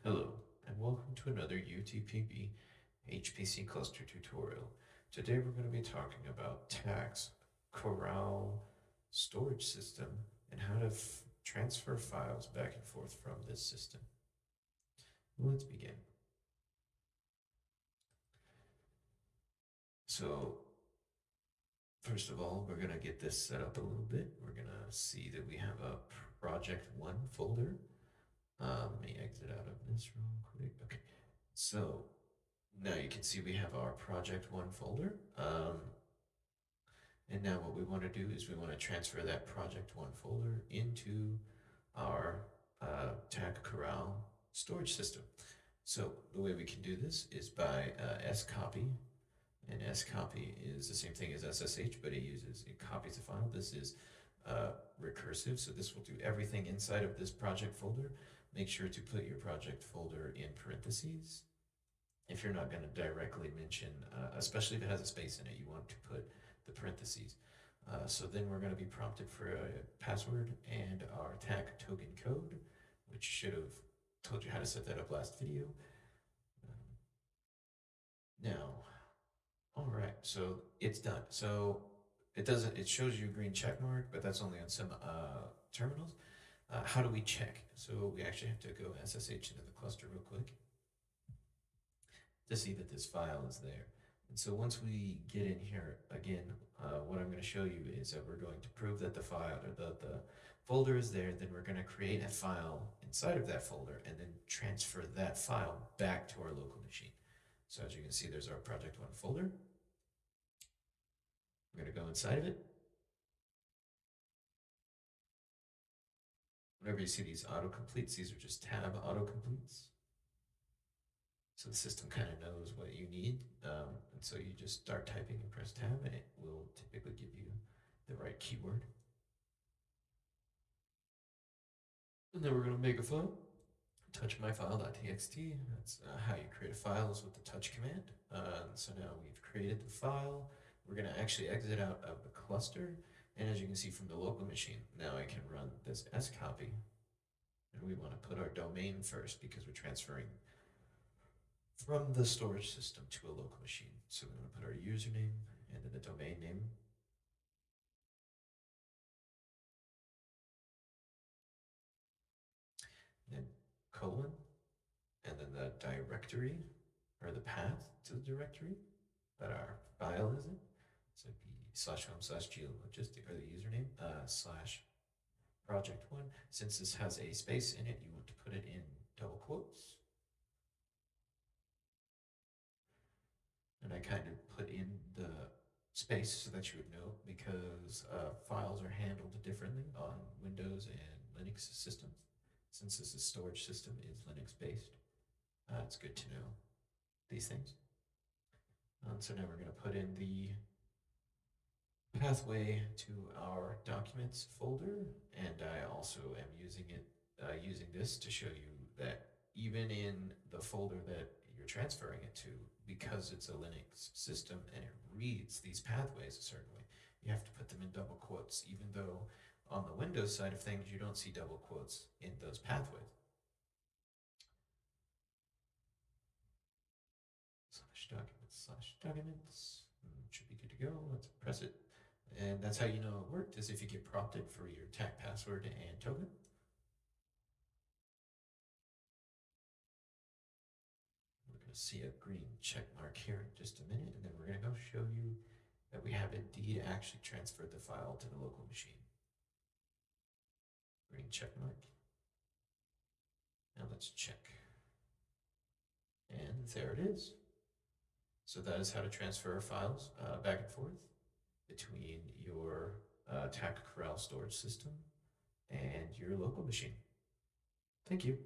Hello, and welcome to another UTPB HPC cluster tutorial. Today we're going to be talking about TACC's Corral storage system and how to transfer files back and forth from this system. Let's begin. So, first of all, we're going to get this set up a little bit. We're going to see that we have a project 1 folder. Let me exit out of this real quick. Okay, so now you can see we have our project 1 folder. And now what we want to do is we want to transfer that project 1 folder into our TACC Corral storage system. So the way we can do this is by scopy. And scopy is the same thing as SSH, but it copies the file. This is recursive, so this will do everything inside of this project folder. Make sure to put your project folder in parentheses. If you're not going to directly mention, especially if it has a space in it, you want to put the parentheses. So then we're going to be prompted for a password and our TACC token code, which should have told you how to set that up last video. Now, all right, so it's done. So it shows you a green check mark, but that's only on some terminals. How do we check? So we actually have to go SSH into the cluster real quick to see that this file is there. And so once we get in here, again, what I'm going to show you is that we're going to prove that the file or the folder is there. Then we're going to create a file inside of that folder and then transfer that file back to our local machine. So as you can see, there's our project 1 folder. We're going to go inside of it. Whenever you see these autocompletes, these are just tab autocompletes. So the system kind of knows what you need. And so you just start typing and press tab, and it will typically give you the right keyword. And then we're going to make a file, touchmyfile.txt. That's how you create a file is with the touch command. So now we've created the file. We're going to actually exit out of the cluster. And as you can see from the local machine, now I can run this scopy. And we want to put our domain first because we're transferring from the storage system to a local machine. So we want to put our username and then the domain name. Then colon, and then the directory or the path to the directory that our file is in. So it'd be /home/geologistic or the username /project1. Since this has a space in it, you want to put it in double quotes. And I kind of put in the space so that you would know because files are handled differently on Windows and Linux systems. Since this is storage system is Linux based, it's good to know these things. So now we're going to put in the pathway to our documents folder, and I also am using this to show you that even in the folder that you're transferring it to, because it's a Linux system and it reads these pathways a certain way, you have to put them in double quotes, even though on the Windows side of things you don't see double quotes in those pathways. /documents should be good to go. Let's press it. And that's how you know it worked, is if you get prompted for your TACC password and token. We're going to see a green check mark here in just a minute, and then we're going to go show you that we have indeed actually transferred the file to the local machine. Green check mark. Now let's check. And there it is. So that is how to transfer files back and forth between your TACC Corral storage system and your local machine. Thank you.